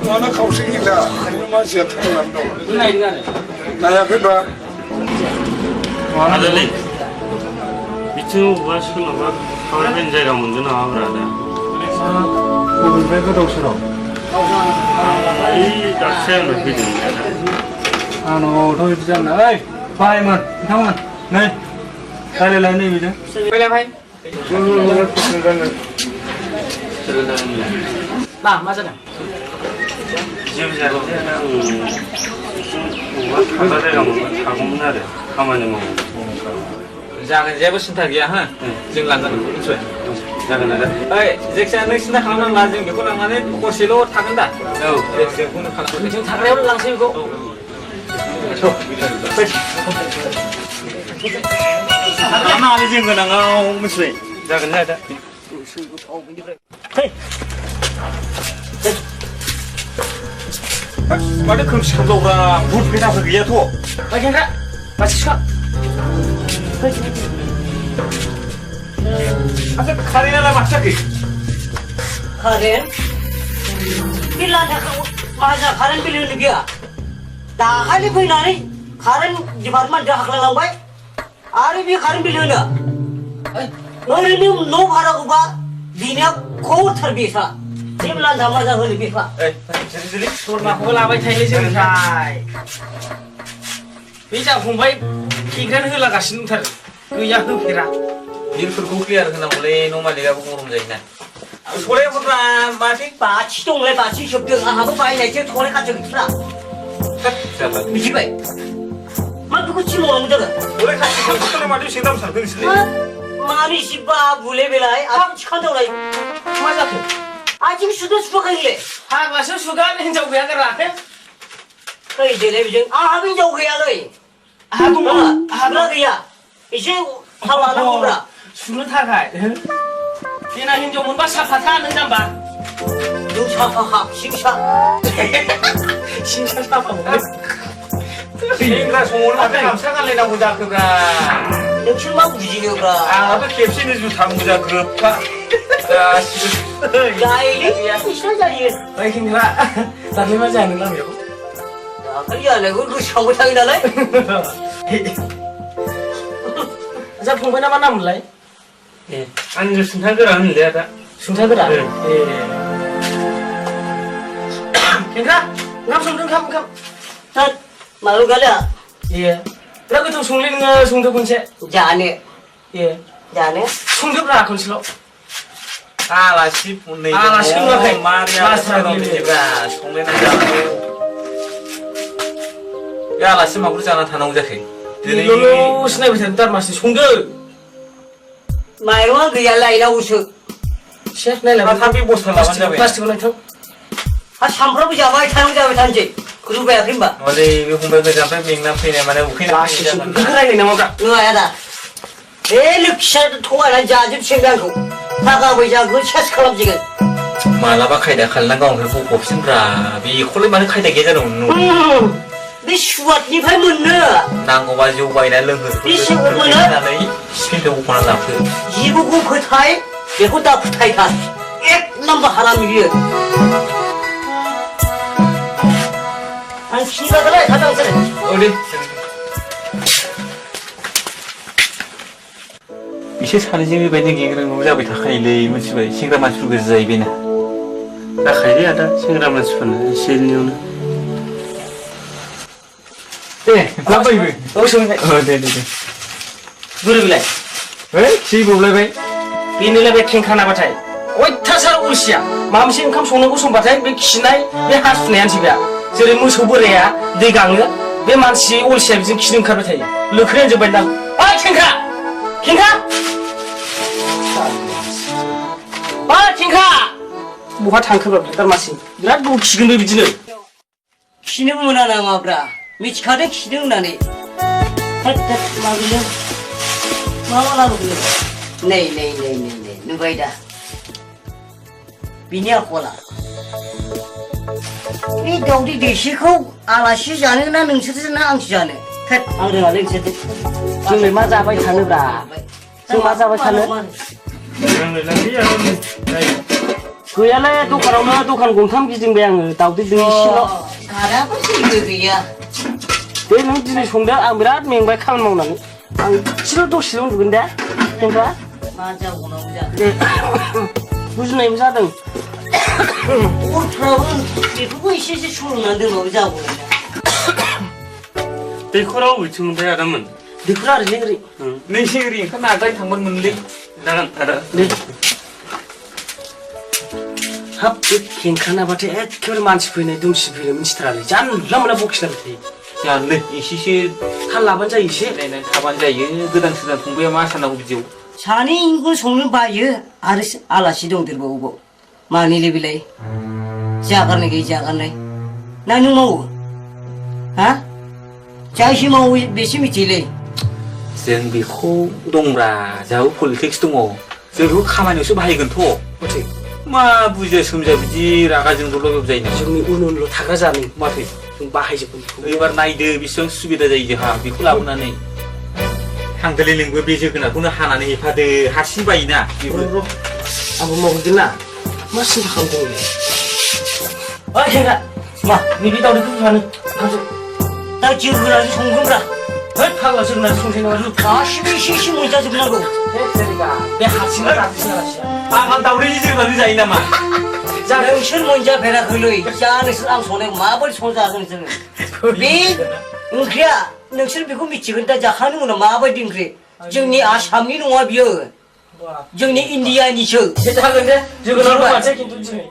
माना खावसे गैला मानसिया थांनानै दं नायाखैबा आदालै बिथिं बबेबा सोरनावबा खामानि फैनो जायगा मोनगोन नामाब्रा आदा बबेनिफ्राय गोदाव सोराव ओइ दासो आंनो फैदों आंनावथ' बिदि जानो ओइ बाहायमोन नोंथांमोन नै रायलायलाय नै बिजों फैलाय भाई मा मा जादों जेबो जायाखै आदा आं बबेबा थाग्रा जायगा मोनबा थागौमोन आरो खामानि मावो जागोन जेबो सिन्था गैया हो जों लांगोन मिथिबाय जागोन आदा ओइ जायखिजाया नों सिन्था खालामनांला जों बेखौ लांनानै हरसेल' थागोन दा औ बेखौनो खालामगोन जों थाग्रायावनो लांसै बेखौ खालामनानै जों गोनाङाव मिथिबाय जागोन आदा माथो खोमसि खोमलावब्रा भुट फैनाफोर गैयाथ' बायखेंग्रा बासिखा आच्छा कारेन्टआलाय माथो जाखो कारेन्ट बिला माजा कारेन्ट बिल होनो गैया दाखालि फैनानै कारेन्ट डिपार्टमेन्टआ हाख्लायलांबाय आरो बे कारेन्ट बिल होनो ओरैनो न' भाराखौबा बिनिया खौथार बेसा जेब्ला लान्दा माजा होनो बेफा जुलि बोरमाखौबो लाबाय थायोलै जोंनिफ्राय बे जाफंबाय किग्रानो होलागासिनो दंथारो गैया होफेरा बिलफोरखौ क्लियार होनांगौलै न' मालिकआबो गरम जायोना सलाय हरब्रा माथो बाथि दंलाय बाथि सोबदों आंहाबो बायनायसो थलाय खाथियाव गैथ्रा मिथिबाय मा बेखौ थिनबावनांगौ जागोन सलाय खाथि खाथिखौलाय माथो एसे दाम सारखो नोंसोरलाय मानो एसे बाबुले बेलाय आं थिखांदावलाय मा जाखो आथिं सुदों सुखाखैले फाग्लासो सुगान हिनजाव गैया गाराखै फैदेलै बेजों आंहाबो हिनजाव गैयालै आहा दङ आहा गैया एसे थाल लानांगौब्रा सुनो थाखाय देना हिनजाव मोनबा साफाथा नों जाम्बा नों साफा सिंसा सिंसा साफा मोनो सेंग्रा समावनो माथो गामसा गानलायनांगौ जाखोब्रा नोंसोर मा बुजियोब्रा आंहाबो खेबसेनो जुथा मोजां ग्रोबखा गासिबो जायोलै बिसिना जायो बायखेंग्रा दाख्लै मा जाया नों लामायाव दाखालि जानायखौ गोसोखांबाय थायो नालाय आच्छा फंबायना मा नाम मोनलाय ए आंनो सुंथागोरा होनलै आदा सुंथागोरा ए खेंख्रा ओंखाम संदों ओंखाम थोद माबायाव गालिया ए बिराद गोथाव संलै नोङो संदो खनसे जानो ए जानो संदोब्रा खनसेल' आलासि फुननै आलासि नुवाखै मारिया बिदिब्रा संलायना जानांगौ बे आलासि माखौ जाना थानांगौ जाखो दिनैल' सिनायबाय थादों दारमासि संदो माइरङा गैया लायनांगौसो से नायलाय थाब बे बस्था लाबानो जाबाय प्लास्टिकआव लायथां आरो सामफ्रामबो जाबाय थानोसै रुबायाखै होनबा माने बे फंबाय गोजाननिफ्राय मेंना फैनाय माने उखैना बेखौ रायलाय नामाब्रा नङा आदा बे लोखिया थगायनानै जाजोबसिगोन आंखौ थाखा फैसाखौ सेस खालामसिगोन मालाबा खायदा खालामना गावनिफ्राय बख'फिनब्रा बेखौलाय मानो खायदा गैया जादोंमोन बे सुवादनिफ्राय मोननो नांगौबा जौ बायना लोंहोनानै सिफिनखौ बख'ना लाफो जेबो फोथाय बेखौ दा फोथायथार एक नाम्बार हाराम बियो आं खिनिबालाय थांसै औ दे बिसोर सानैजों बेबायदि गेंग्रेंग्रं जाबाय थाखायोलै मिथिबाय सेंग्रा मानसिफोर गोजा जायो बेना जाखायोलै आदा सेंग्रा मानसिफोरना एसे एनैयावनो दे लाबोबायबो औ सोंबाय दे बोरै बिलाय ओइ खि गब्लायबाय बेनोलाय बे खेंख्रा नाबाथाय अयथासार अलसिया माबा मोनसे ओंखाम संनांगौ समबाथाय बे खिनाय बे हासुनायानोसै बेहा जेरै मोसौ बोराया दै गाङो बे मानसि अलसिया बिदिनो खिनो ओंखारबाय थायो लोखोनायानो जोब्बाय दां ओइ खेंख्रा खेंख्रा खेंख्रा बहा थांखोब्रा दारमासि बिराद गोबाव खिगोन बे बिदिनो खिनो मोना नामाब्रा मिथिखादों खिदों होननानै माबायदि मा लाबोगोन नै नुबाय दा बिनि आखला बे दावदै दैसेखौ आलासि जानो ना नोंसोरसो ना आंसो जानो आं रोङालै नोंसोर जोंलाय मा जाबाय थानोब्रा जों मा जाबाय थानो गैयालै दखानावनो दखान गंथाम गिदिंबाय आङो दाउदै दैसेल' 가라고 생각이야. दे नों दिनै संदो आं बिराद मेंबाय खामानि मावनानै आं एसेल' दसेल' उन्दुगोन दे जेनेबा 맞아 오나보자. दे गुजुनायबो जादों 오트라고는 이거 이시시 추는데 먹자고. दैखराव बबेथिंमोनथाय आदामोन दैखरा ओरैलै ओरै नोंसि ओरै ओंखाम नाजाय थांबानो मोनलै जागोन आदा दे हाब बे खेंखानाबाथाय एखेबारे मानसि फैनाय दुमसि फैनाय मिथिथारालै जानला मोनला बखिलाबाय थायो जानोलै एसेसो थाल लाबानो जायो एसे नायनानै थाबानो जायो गोदान सोदान फंबाया मा साननांगौ बिदियाव 자네 이걸 속는 봐요. 알아시 동들 보고 많이 레빌레이. 자가네 게 자가네. 나는 뭐? 아? 자시 뭐 몇심이 딜레. जों बेखौ दंब्रा जोंहाबो पलिटिक्स दङ जों बेखौ खामानियावसो बाहायगोनथ' माथो मा बुजिया सोमजिया बिदि रागा जोंल' जायो ना जोंनि उन उनल' थाग्रा जानो माथो जों बाहायजोबगोन बेखौ एबार नायदो बेसेबां सुबिदा जायो जोंहा बेखौ लाबोनानै हांगोलि लिंबो बे जोगोनारखौनो हानानै हेफादो हारसिं बायोना बेबो आंबो मावहैगोन ना मा सिन्था खालामदों ओइ खेंखा मा नैबे दाउदैखौ जानो थांसै 나 지금까지 송금라. होद फाग्ला जोगोनार संसाय नङा 가시비 시시 모자 좀 나고. बे हारसिंनो जाजोबसिन आलासिया आं दाउदैनि जोगोनारजों जायो नामा 자, 당신 먼저 배라 흘러이. 자네스 안 손에 마블 손자는 저는. 비 응크야. 당신 비고 미치겠다. 자 하는구나 마블 딩크리. 정니 아삼니 농아 비어. 정니 인디아니셔. 괜찮은데? जोगोनार로 맞지 खिन्थु दिनै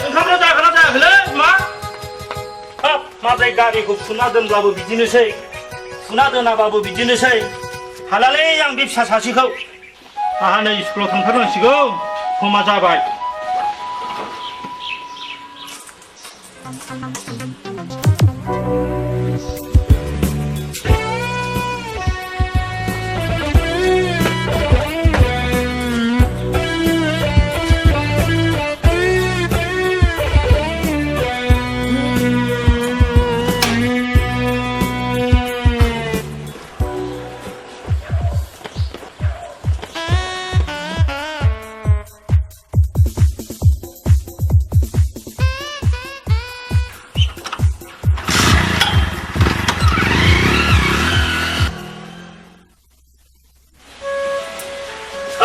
ओंखामल' जागोना जायाखैलै मा हाब माब्रै गारिखौ फुना दोनब्लाबो बिदिनोसै फुना दोनाबाबो बिदिनोसै हालालै आं बे फिसा सासेखौ आंहा नै स्कुलाव थांथारनांसिगौ समा जाबाय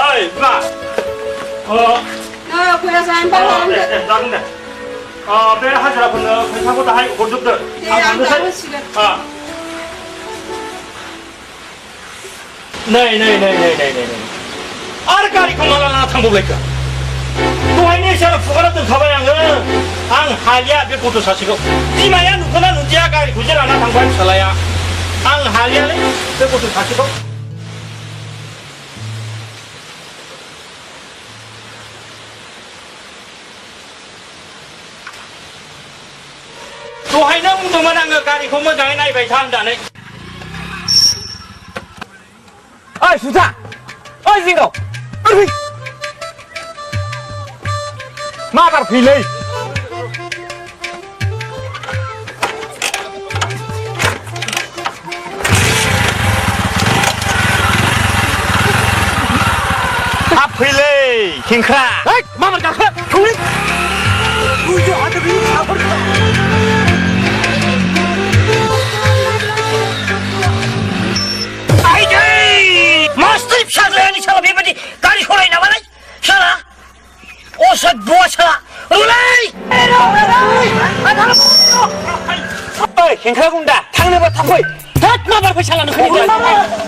ओइ बिमा 보야산 빨리 하는데. जागोन दे बे हाजिराफोरनो फैसाखौ दाहाय हरजोबदो आं थांनोसै नै आरो गारिखौ माला लाना थांबावलायखो दहायनो एसे फुगारना दोनखाबाय आं हालिया बे गथ' सासेखौ बिमाया नुखोना नुदिया गारिखौ जे लाना थांबाय फिसालाया आं हालियालै बे गथ' सासेखौ दहायनो बुंदोंमोन आङो गारिखौ मोजाङै नायबाय था होननानै ओइ सुथा ओइ जिंगाव ओरै मा बार फैलै थाब फैलै खेंख्रा मा बार गाखो थौलै बुजो हादों साफोरखौ 마스터이 피하더니 차가 비버디 다리 호라이 나와라 샤라 오사 부어차라 오라이 어이 갱카라 군다 당내봐 탑보이 닷 마발 패샬라는 그니까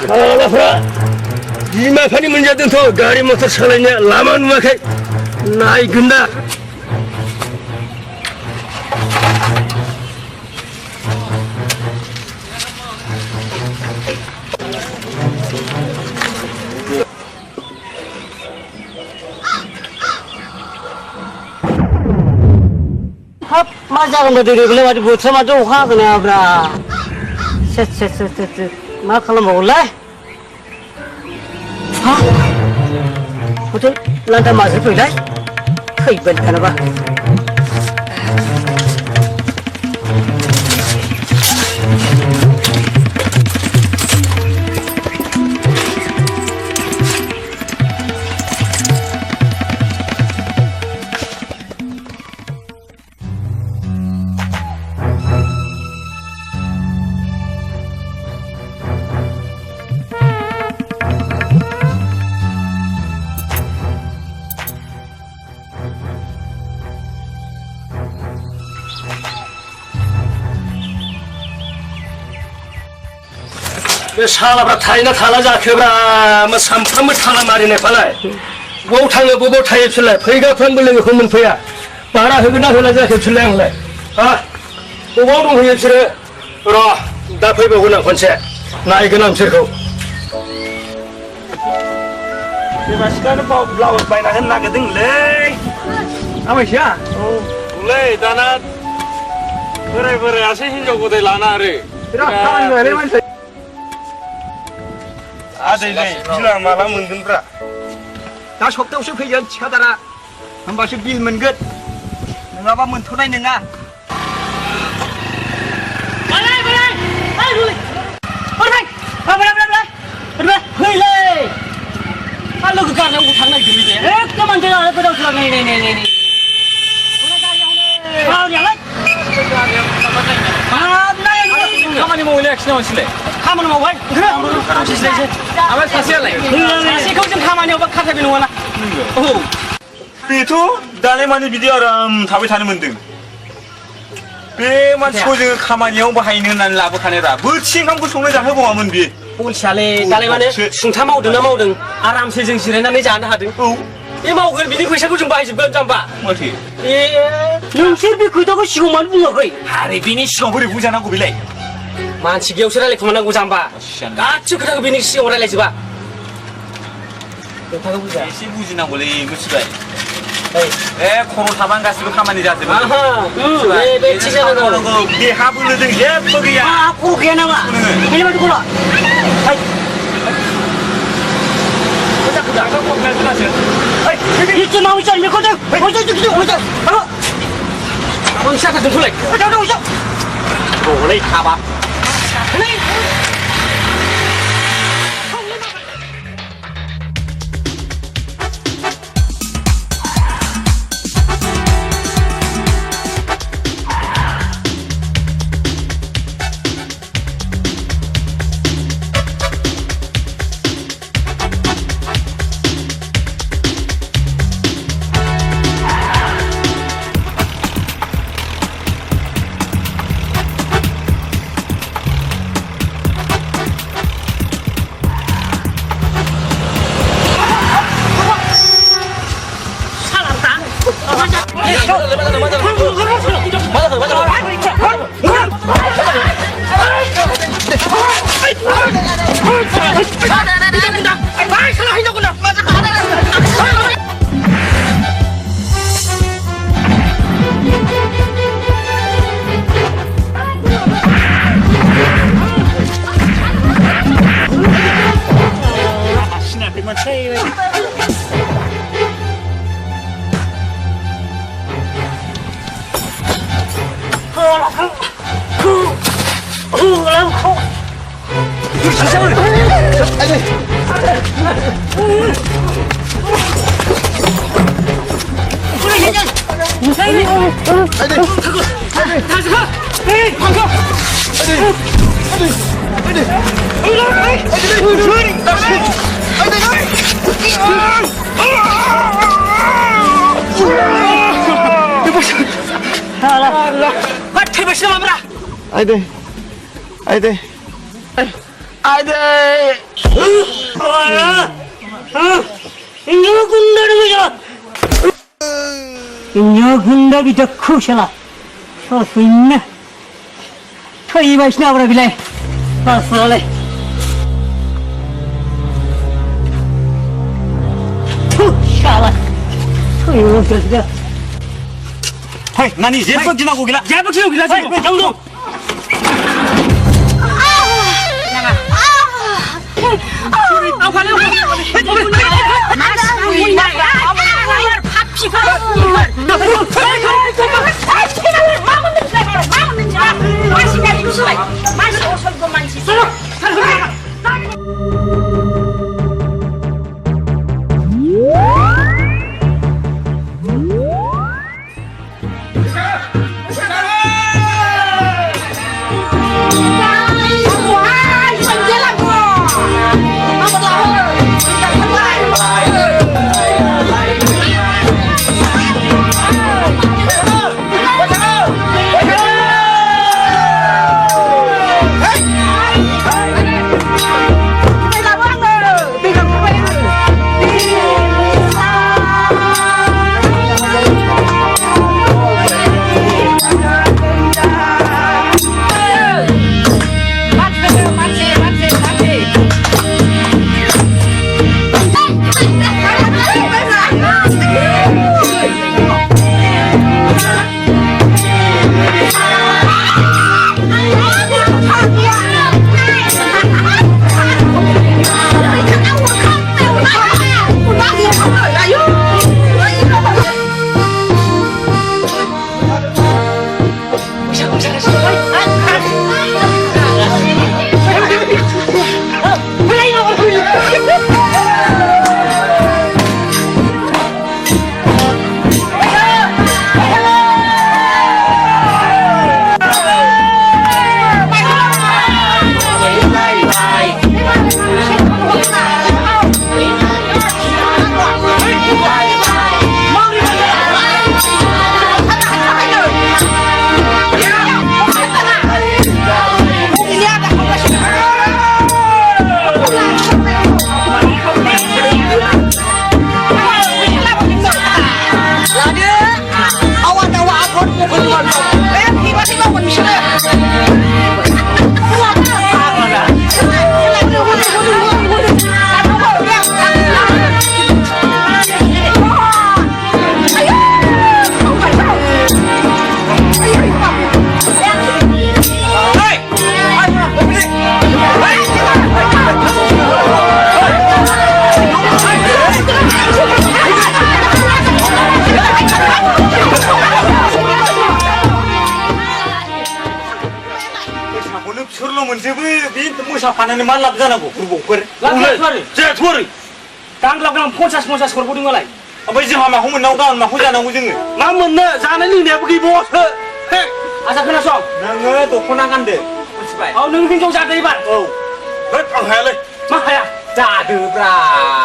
फाग्लाफ्रा बिमा बिफानि मोनजादोंथ' गारि मटर सालायनो लामा नुवाखै नायगोन दा हाब मा जागोन बायदि देग्लाय माथो बोथोरा माथो अखा हागोन नाब्रा मा खालामबावगोनलाय हा माथो लान्दा माजों फैलाय थैबाय थानाबा बे सालाफ्रा थायोना थाला जाखोब्रा मा सानफ्रामबो थाला मारिनायफ्रालाय बबाव थाङो बबाव थायो बिसोरलाय फैगाफ्रामबो लोगोखौ मोनफैया भारा होगोन ना होला जाखो बिसोरलाय आंलाय हा बबाव दंहैयो बिसोरो र' दा फैबावगोन आं खनसे नायगोन आं बिसोरखौ सोरबा सिख्लानो ब्लाउस बायना होनो नागिरदोंलै आमायसा औलै दाना बोराय बोरायासो हिनजाव गोदाय लाना आरो बिराद खामानि दंलै मानसि आदैलै बिला माला मोनगोनब्रा दा सप्तायावसो फैगोन थिखादारा होमबासो बिल मोनगोन नङाबा मोनथ'नाय नङा फैलै लोगो गारनायाव थांनो नागिरदों दे एकदम मानसि गोदाव सोराव नै खामानि मावैलाय आखिना मानसिलाय खामानि मावबाय ओमफ्राय सासेयालाय सासेखौ जों खामानियावबा खाथायबाय नङाना औ बेथ' दालाय माने बिदि आराम थाबाय थानो मोनदों बे मानसिखौ जोङो खामानियाव बाहायनो होननानै लाबोखानायरा बोथिसे ओंखामखौ संनो जाहोबावामोन बे अलसियालै दालाय माने सुंथा मावदों ना मावदों आरामसे जों जिरायनानै जानो हादों औ बे मावगोन बिनि फैसाखौ जों बाहायजोबगोन जाम्बा माथो नोंसोर बे खोथाखौ सिगाङाव मानो बुङाखै आरे बिनि सिगाङाव बोरै बुंजानांगौ बेलाय मानसि गेयावसो रायलायखोमानांगौ जाम्बा गासिबो खोथाखौ बिनि सिगाङाव रायलायजोबा खोथाखौ बुजा एसे बुजिनांगौलै मिथिबाय ए खर' थाबानो गासिबो खामानि जाजोबो बे थिग जानांगौ देहा बोलोजों जेबो गैया खर' गैया नामा बेनि बायदि खरा 이쪽 나오지 않거든. 벌써 죽지 벌써. 바로. 한번 시작하자 돌래. 나도 오셔. 돌래 가봐. 아이들. 인형 군다는 거죠. 인형 군다기 더 크셔라. 수 있네. 토이 바시나 버려 빌래. 봤어래. 샤라. 토이 오셔서. 헤이, 난 이제 예쁘게 지나고 오기라. 야박 지금 그냥 지금 정동. फाननानै मा लाब जानांगौ बुरबकफोर जे थुवारै गांग्लाबगां 50 हरबावदों मालाय ओमफ्राय जोंहा माखौ मोननांगौ गाबोन माखौ जानांगौ जोङो मा मोननो जानाय लोंनायाबो गैबावासो आसा खोनासं नोङो दख'ना गानदो मिथिबाय औ नों हिनजाव जादो एबार औ होद आं हायालै मा हाया जादोब्रा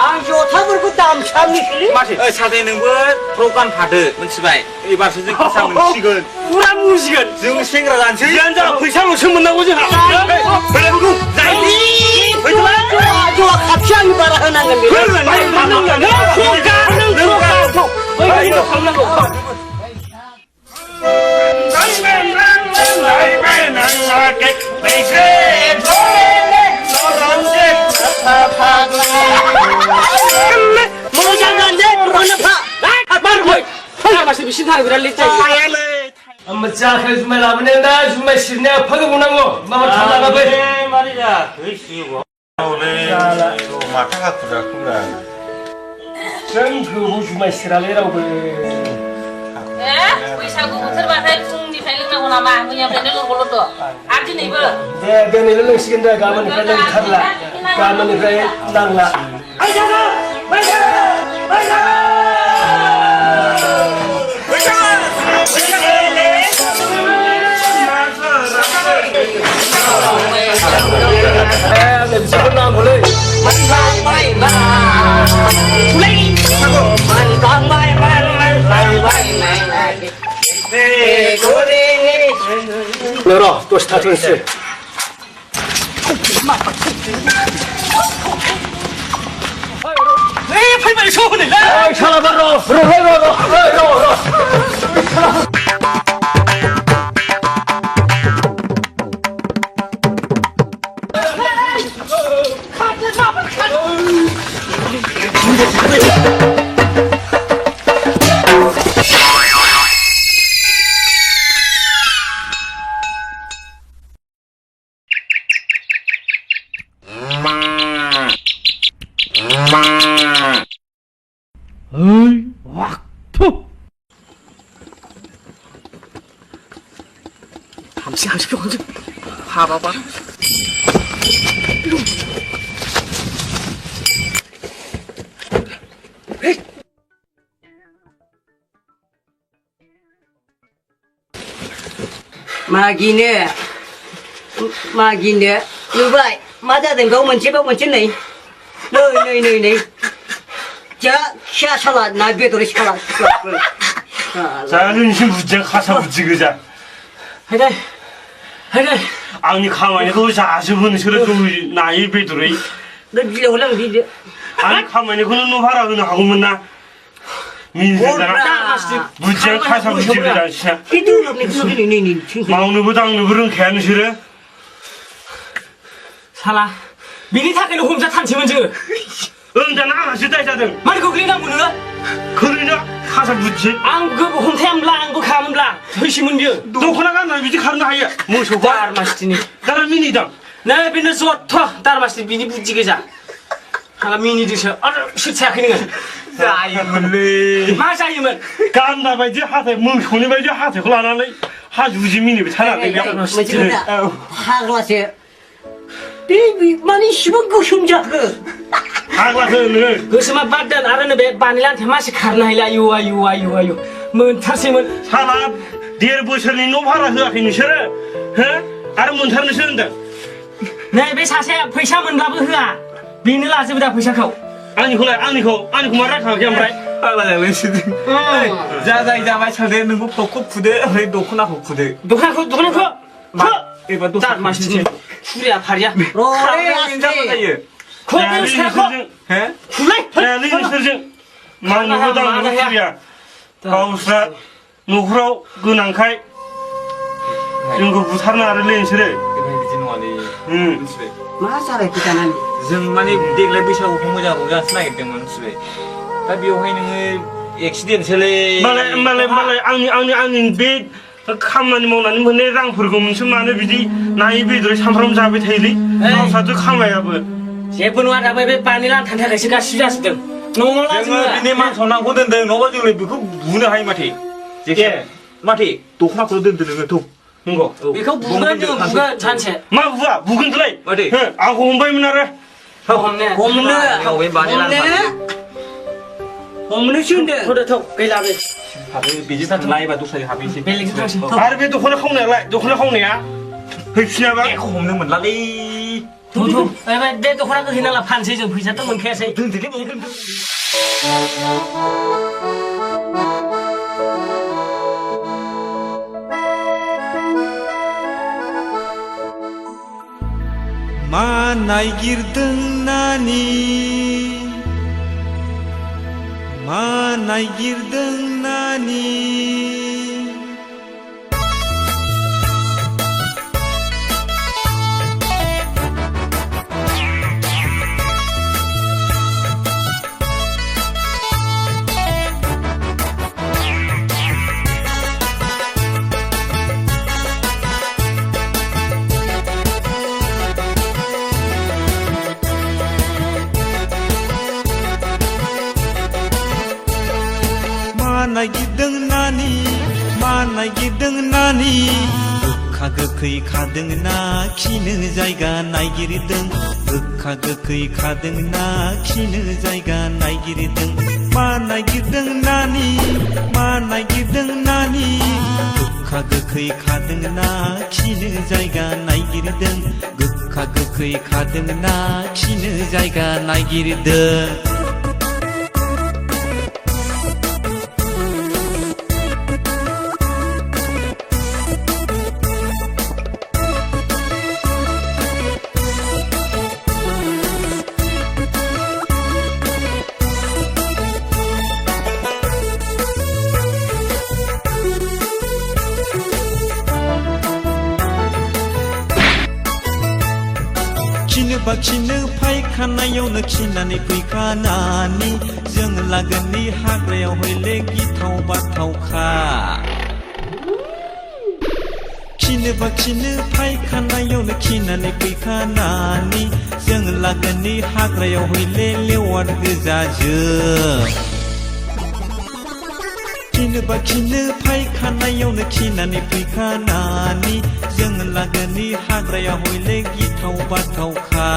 आं जथाफोरखौ दामसाबनिसोलै माथो ओइ सादे नोंबो फ्रक गानफादो मिथिबाय एबारसो जों फैसा मोनसिगोन पुरा मुजिगोन जों सेंग्रा जानोसै जियानो जा फैसाल'सो मोननांगौ जोंहा फैलायखौ जायनि फैदोलाय ज'आ खाथि आंनि बारा होनांगोन मासि बिसिनि थाखाय बिराद लेट जायो जाखो जुमाय लाबोनाया दा जुमाय सिरनाया फोगोबावनांगौ माबा थालाबाबो मारै जाखो सिगाङाव माथा हाखु जाखुब्रा जों गोबाव जुमाय सिरालै रावबो बैसागु बोथोरबाथाय फुंनिफ्राय लोंनांगौ नामा मैयानिफ्रायनो लोंगौल'थ' आरो दिनैबो दे दिनैल' लोंसिगोन दे गाबोननिफ्राय लोंथारला गाबोननिफ्राय नांला बिसोरखौ नांगौलै र' दसे थाथ'नोसै मोसौ होनोलै ओइ सालाफोर र' मागिनो नुबाय मा जादों बेयाव मोनसे नै जा खिया सालाद ना बेदर सालाद जानो बुजिया खासा बुजि गोजा हैदे आंनि खामानिखौ जाजोबो नोंसोरो नायै बेदरै नों बिलायाव लां दिदो आंनि खामानिखौनो न' भारा होनो हागौमोन ना मिनिदों दाना बुजिया खासा बुजि गोजा नोंसिना किन्तु नै मावनोबो दांनोबो रोंखाया नोंसोरो साला बिनि थाखायनो हमजाथारसैमोन जोङो ओं दाना आंहासो दाय जादों मानो गोग्लैनांगौ नोङो खोलैनो खासा बुजि आं हमथायामोनब्ला आंबो खायामोनब्ला थैसिमोन बियो दख'ना गाननानै बिदि खारनो हायो मोसौ दारमासथिनि दाना मिनिदों नै बेनो जथ' दारमासथि बिनि बुद्धि गोजा हाला मिनिदोंसो सिथायाखै नोङो जायोमोनलै मा जायोमोन गान्दा बायदि हाथाय मोसौनि बायदि हाथायखौ लानानै हाजुजि मिनिबाय थानानै फाग्लासो माने इसिबां गोसोम जाखो फाग्लासो नोङो गोसोमा बाद दोन आरो नैबे बानिलान्थाया मासे खारनो हायला आयु मोनथारसैमोन साला 1.5 बोसोरनि न' भारा होआखै नोंसोरो हो आरो मोनथारनोसो होनदों नै बे सासेया फैसा मोनब्लाबो होआ बेनो लाजोबो दा फैसाखौ आंनिखौ मा रायखाङाखै ओमफ्राय जा जाय जाबाय सालदे नोंखौ फ्रकखौ फुदो ओमफ्राय दख'नाखौ फुदो दख'नाखौ एबार दारमासथिनि फुरिया फारिया जायो नोंसोरजों मावनोबो दांनोबो फैया गावस्रा न'खराव गोनांखाय जोंखौ बुथारनो आरो नोंसोरो बिदि नङालै मिथिबाय मा जालायखो जानानै जों माने देग्लाय बैसागुखौ मोजां रंजानोसो नागिरदोंमोन मिथिबाय दा बेवहाय नोङो एक्सिडेन्टसोलै मालाय आंनि बे खामानि मावनानै मोननाय रांफोरखौ मोनसे मानो बिदि नायै बेदरै सामफ्राम जाबाय थायोलै गावस्राथ' खामायाबो जेबो नङा दाबो बे बानिलान्थानि थाखायसो गासिबो जाजोबदों नङाब्ला जोङो बिनि मान सनमानखौ दोनदों नङाबा जोंलाय बेखौ बुनो हायो माथो दख'नाखौल' दोनदो नोङो थौ नंगौ बेखौ बुगोन सानसे मा बुगोनथोलाय आंखौ हमबायमोन आरो हमनोसो होनदों थौ गैला बे बिदि थांलायबा दस्रायै हाबैसै बेलेगजों थांसै आरो बे दख'ना खावनाया हैफिनाबा एख' हमनो मोनलालै बे दख'नाखौ हैनाला फानसै जों फैसाथ' मोनखायासै मा नायगिरदों नानि मा नायगिरदों नानि मा नायगिरदों नानि गोखा गोखै खादों ना खिनो जायगा नायगिरदों गोखा गोखै खादों ना खिनो जायगा नायगिरदों मा नायगिरदों नानि गोखा गोखै खादों ना खिनो जायगा नायगिरदों गोखा गोखै खादों ना खिनो जायगा नायगिरदों खिनोबा खिनो फायखानायावनो खिनानै फैखानानै जों लागोननि हाग्रायाव हयले गिथाव बाथावखा खिनोबा खिनो फायखानायावनो खिनानै फैखानानै जों लागोननि हाग्रायाव हयले लेवार गोजाजों खिनोबा खिनो फायखानायावनो खिनानै फैखानानै जों लागोननि हाग्रायाव हयले गिथाव बाथावखा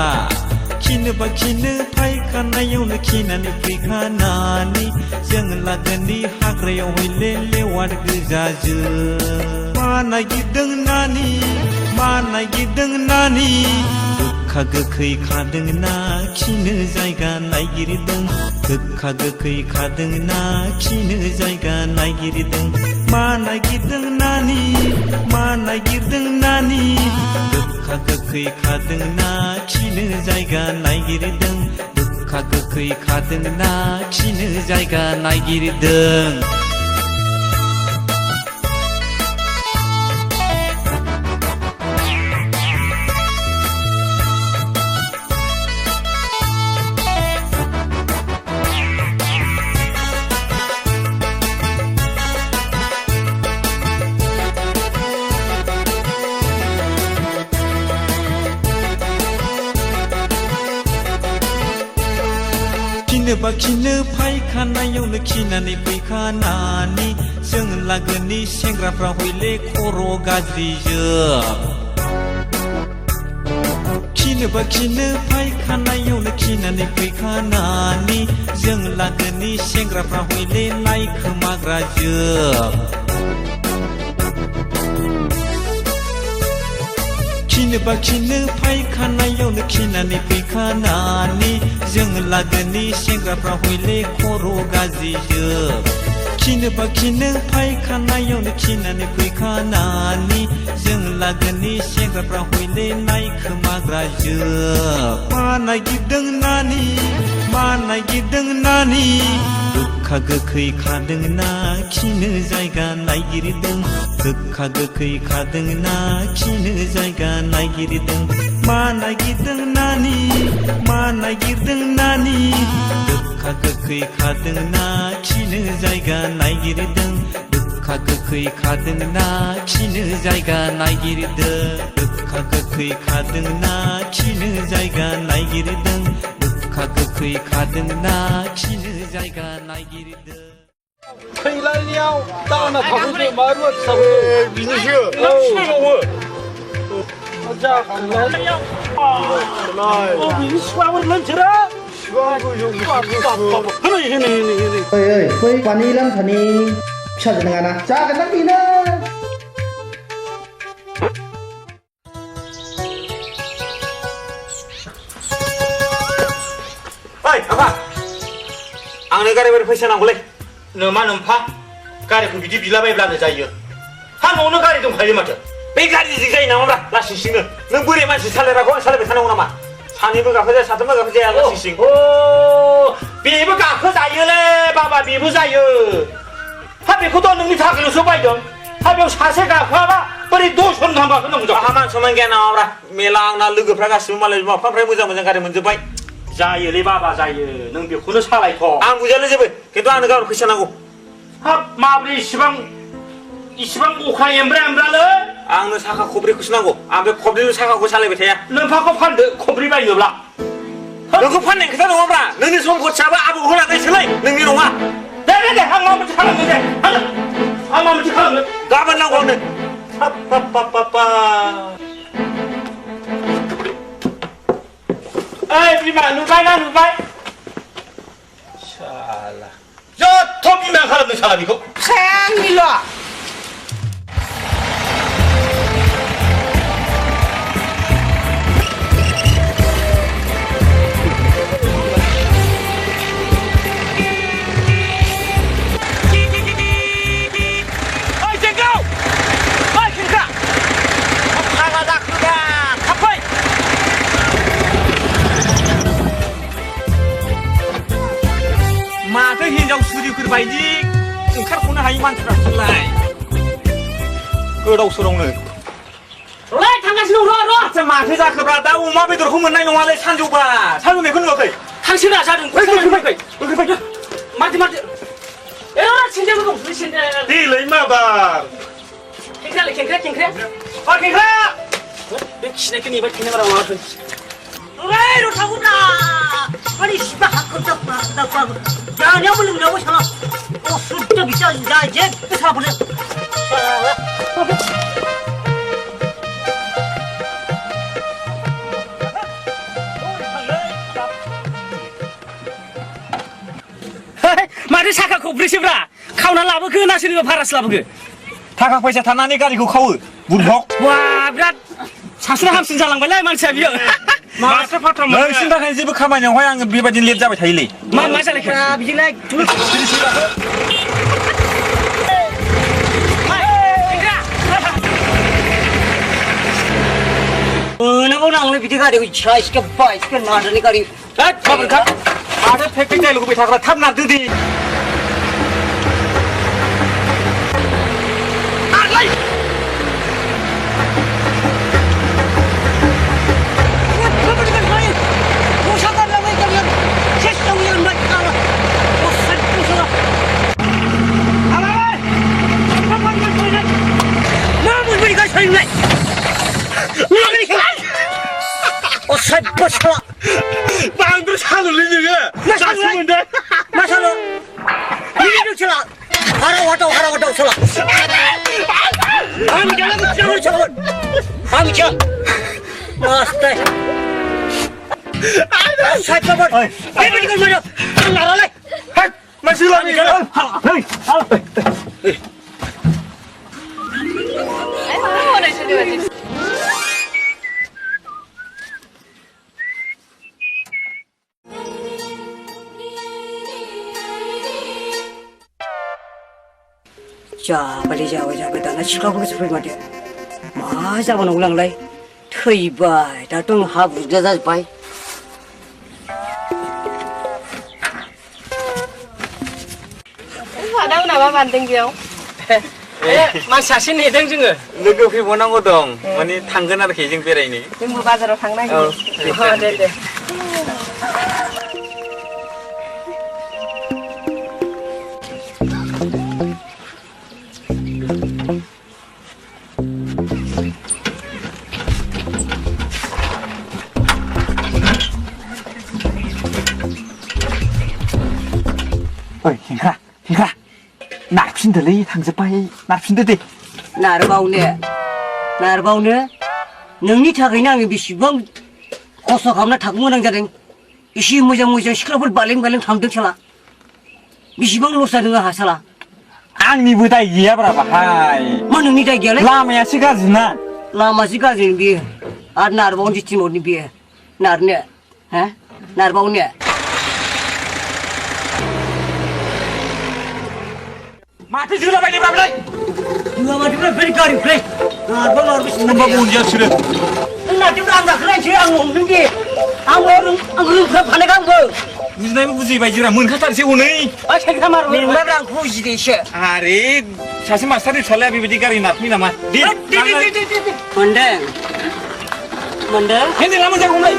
खिनोबा खिनो फायखानायावनो खिनानै फैखानानै जों लागोननि हाग्रायाव हयले लेवार गोजाजों मा नागिरदों नानि गोखा गोखै खादों ना खिनो जायगा नागिरदों गोखा गोखै खादों ना खिनो जायगा नागिरदों मा नागिरदों नानि गोखा गोखै खादों ना खिनो जायगा नागिरदों गोखा गोखै खादों ना खिनो जायगा नागिरदों खिनोबा खिनो फायखानायावनो खिनानै फैखानानै जों लागोननि सेंग्राफ्रा हयले खर' गाज्रिजों खिनोबा खिनो फायखानायावनो खिनानै फैखानानै जों लागोननि सेंग्राफ्रा हयले नायखोमाग्राजों खिनोबा खिनो फायखानायावनो खिनानै फैखानानै जों लागोननि सेंग्राफ्रा हयले खर' गाज्रिजों खिनोबा खिनो फायखानायावनो खिनानै फैखानानै जों लागोननि सेंग्राफ्रा हयले नायखोमाग्राजों मा नागिरदों नानि गोखा गोखै खादों ना खिनो जायगा नागिरदों गोखा गोखै खादों ना खिनो जायगा नागिरदों मा नागिरदों नानि गोखा गोखै खादों ना खिनो जायगा नागिरदों गोखा गोखै खादों ना खिनो जायगा नागिरदों गोखा गोखै खादों ना खिनो जायगा नागिरदों गोखा गोखै खादों ना खिनो जायगा नागिरदों खैलानियाव दाना थाबैनो मारुवा फिसाबो बिदिसो फिसाबावो बिनि सुवाबो लोमसोरा ओइ बै पानि लांथानि फिसाजो नङाना जागोन ना बेनो ओइ आफा आंनो गारि बारि फैसा नांगौलै नोमा नोमफा गारिखौ बिदि बिलाबायब्लानो जायो हा न'आवनो गारि दंखायो माथो बे गारिजों जायो नामाब्रा लासिंसिंनो नों बोरै मानसि सालायग्राखौ आं सालायबाय थानांगौ नामा सानैबो गाखोजाया साथामबो गाखोजाया लासिंसिं बेबो गाखोजायोलै बाबा बेबो जायो हा बेखौथ' नोंनि थाखायल'सो बायदों हा बेयाव सासे गाखोआबा बोरै 10 जन गाहाम गाखोनांगौ जाखो आहा मान सनमान गैया नामाब्रा मेला आंना लोगोफ्रा गासिबो मालाय बिमा बिफानिफ्राय मोजां मोजां गारि मोनजोब्बाय जायोलै बाबा जायो नों बेखौनो सालायथ' आं बुजायलै जेबो खिन्थु आंनो गाबोन फैसा नांगौ हाब माब्रै इसिबां अखा एमब्रालै आंनो साखा खब्रैखौसो नांगौ आं बे खब्रैनि साखाखौ सालायबाय थाया नोंफाखौ फानदो खब्रै बायनोब्ला नोंखौ फाननाय खोथा नङाब्रा नोंनि सम्पथियाबो आबौ होलांनायसोलै नोंनि नङा दे आं माबा मोनसे खालामगोन दे आं माबा मोनसे खालामगोन गाबोन नांगौ आंनो ओइ बिमा नुबायना नुबाय साला जथ' बिमा खालामदों साला बेखौ खेंनिल' माथो हिनजाव सुरिफोर बायदि ओंखारख'नो हायि मानसिफ्रालाय गोदाव सोरावनो थांगासिनो आच्छा माथो जाखोब्रा दा अमा बेदरखौ मोननाय नङालै सानजौबा सानजौनायखौ नुवाखै हांसोना जादों ओंखारबाय माथो ए सिन्देल दं सिन्देल दैलाय माबार खेंख्रा खेंख्रा बे खिनायखौ नेबाय थानो बारा माबाखै ओइ रथागुना माने सिबा हाखौ जानायावबो लोंनायावबो साला असुद्ध बिसा जा जेबो सालाफोरनो माथो साखा खब्रैसोब्रा खावना लाबोखो ना सोरबा भारासो लाबोखो थाखा फैसा थानानै गारिखौ खावो बुरबक वा बिराद सासेना हामसिन जालांबायलै मानसिया बियो माथो फाथा नोंसिनि थाखाय जेबो खामानियावहाय आङो बेबायदिनो लेट जाबाय थायोलै मा जालायखो बिदिनो मोनाबाव नांलै बिदि गारिखौ इसिखा बाइसिखा नारनानै गारि माबोरै खा माथो फेक्ट्रि डाइलग होबाय थाग्रा थाब नारदो दे बांद्राय सालुलै नोङो दासो मोनदों मा सालु बिदिनो साला हाराव साला आं मिथिया मस्त साइडफोर बेबायदिखौ मोनो आं नारालै मानसि लाबोयो जाबाय दाना सिख्लाफोरखौ सफैबाय माथो मा जाबावनांगौ आंलाय थैबाय दाथ' हा बुरजा जाजोब्बाय भादा उनाबा बान्दों बेयाव मानसि सासे नेदों जोङो लोगो फैबावनांगौ दं माने थांगोन आरोखि जों बेरायनो जोंबो बाजाराव थांनो नागिरदों दे ओइ हेंख्रा नारफिनदोलै थांजोब्बाय नारफिनदो दे नारबावनो नोंनि थाखायनो आङो बेसेबां खस्थ' खालामना थांनो गोनां जादों एसे मोजां सिख्लाफोर बालें थांदों साला बेसेबां लस जादों आंहा साला आंनिबो दाय गैयाब्रा बाहाय मा नोंनि दाय गैयालाय लामायासो गाज्रि ना लामासो गाज्रि बियो आरो नारबावनो थिनहरनि बियो नारनो हा नारबावनो माथो जोलाबायदोंब्रा बेलाय माबादिब्ला बे गारिनिफ्राय नारबाव होनबा गनजिया सोरो नारदिब्ला आं गाखोलायनोसै आं हमदों दे आं रोंखानायखा आंबो बुजिनायबो बुजिबाय बायदिब्रा मोनखाथारसै हनै मेंबायब्रा आं बुजिदो एसे आरे सासे मास्टारनि फिसालाया बेबायदि गारि नारफैयो नामा दे मोनदों हेन्देला मोजां हमलाय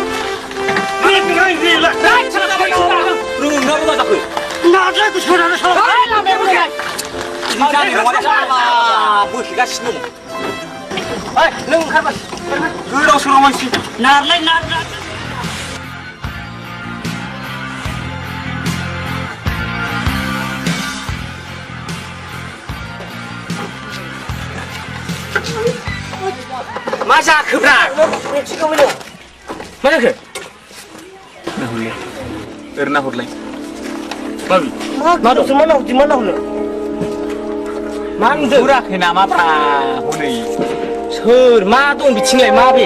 रोंनांगौ मा जाखो नारलायखौ सोनानै बोखिगासिनो दं नों ओंखारबाय गोदाव सोराव मानसि नारलाय मा जाखोब्रा मा जाखो ओरैना हरलाय मा दंसो मा नाहरनो मा नुदों बुराखै नामाब्रा हनै सोर मा दं बिथिंलाय मा बे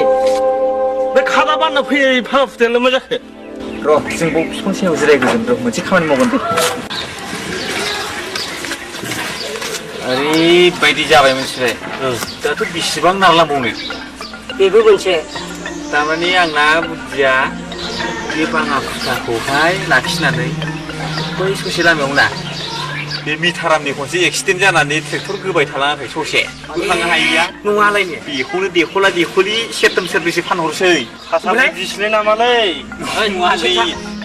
बे खादा बानना फैयो फाला फुथायालाय मा जाखो र' जों बाव बिफां सायाव जिरायग्रोगोन र' मोनसे खामानि मावगोन दे ओरैबायदि जाबाय मोनथिबाय दाथ' बेसेबां नारलांबावनो बेबो मोनसे तारमाने आंना बुद्धिया बे बाङा खुथाखौहाय लाखिनानै बै ससे लामायाव ना बे मिथारामनि खनसे एक्सिडेन्ट जानानै ट्रेक्टर गोबाय थालाङाखै ससे बोखांनो हायैया नङालाय ने बेखौनो देखला देखलि सेरथाम सेरब्रैसो फानहरसै सासा बुजिसिलै नामालै नङालै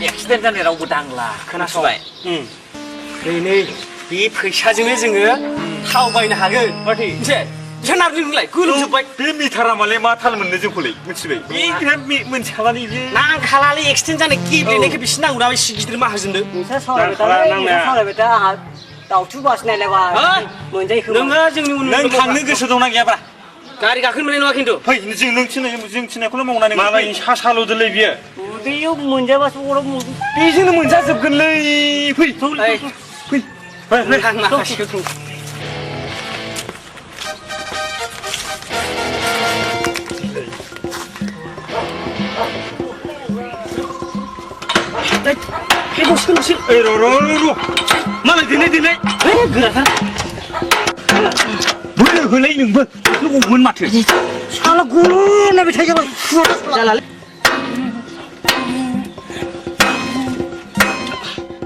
एक्सिडेन्ट जानाय रावबो दांला खोनासंबाय नै बे फैसाजोंनो जोङो थाव बायनो हागोन माथो बिसा नारजि नोंलाय गोलोमजोब्बाय बे मिथारामालाय मा थाल मोननो जोंखौलाय मिथिबाय बे बिराद मोनथिखाबानो बे नांखालालै एक्सिडेन्ट जानाय गेब्लेनायखौ बिसि नांगौ ना एसे गिदिर माहाजोननो नोंसोर सावरायबाय दा आंहा दाउथु बास नायलायबाय मोनजायो नोङो जोंनि उन नों थांनो गोसो दंना गैयाब्रा गारि गाखोनो मोननाय नङा खिन्थु फै जों थिनायखौल' मावनानै मालायनि सा साल'दोलै बियो उदैयाव मोनजाबासो अराव बेजोंनो मोनजाजोबगोनलै फै फै थांना हासिगौ मालाय दिनै गोराथार बोलो होलाय नोंबो ल'मोन माथो साला गुनायबाय थायो जालालै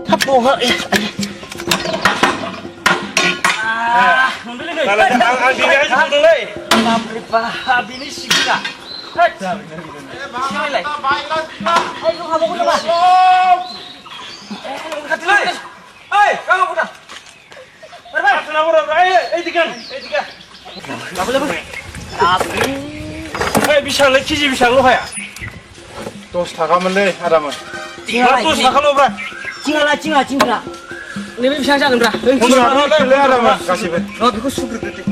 थाब बहा आं दिनैहाय बुंदोंलै बापरे बाप बिनि सिगिरा सिगायलाय बेसेबांलै केजि बेसेबांल' हाया 10 थाखामोनलै आदामोन 10 थाखाल'ब्रा चिंग्रा नैबे बेसेबां जागोनब्रा आदामोन गासिबो बेखौ सुग्रोदो दे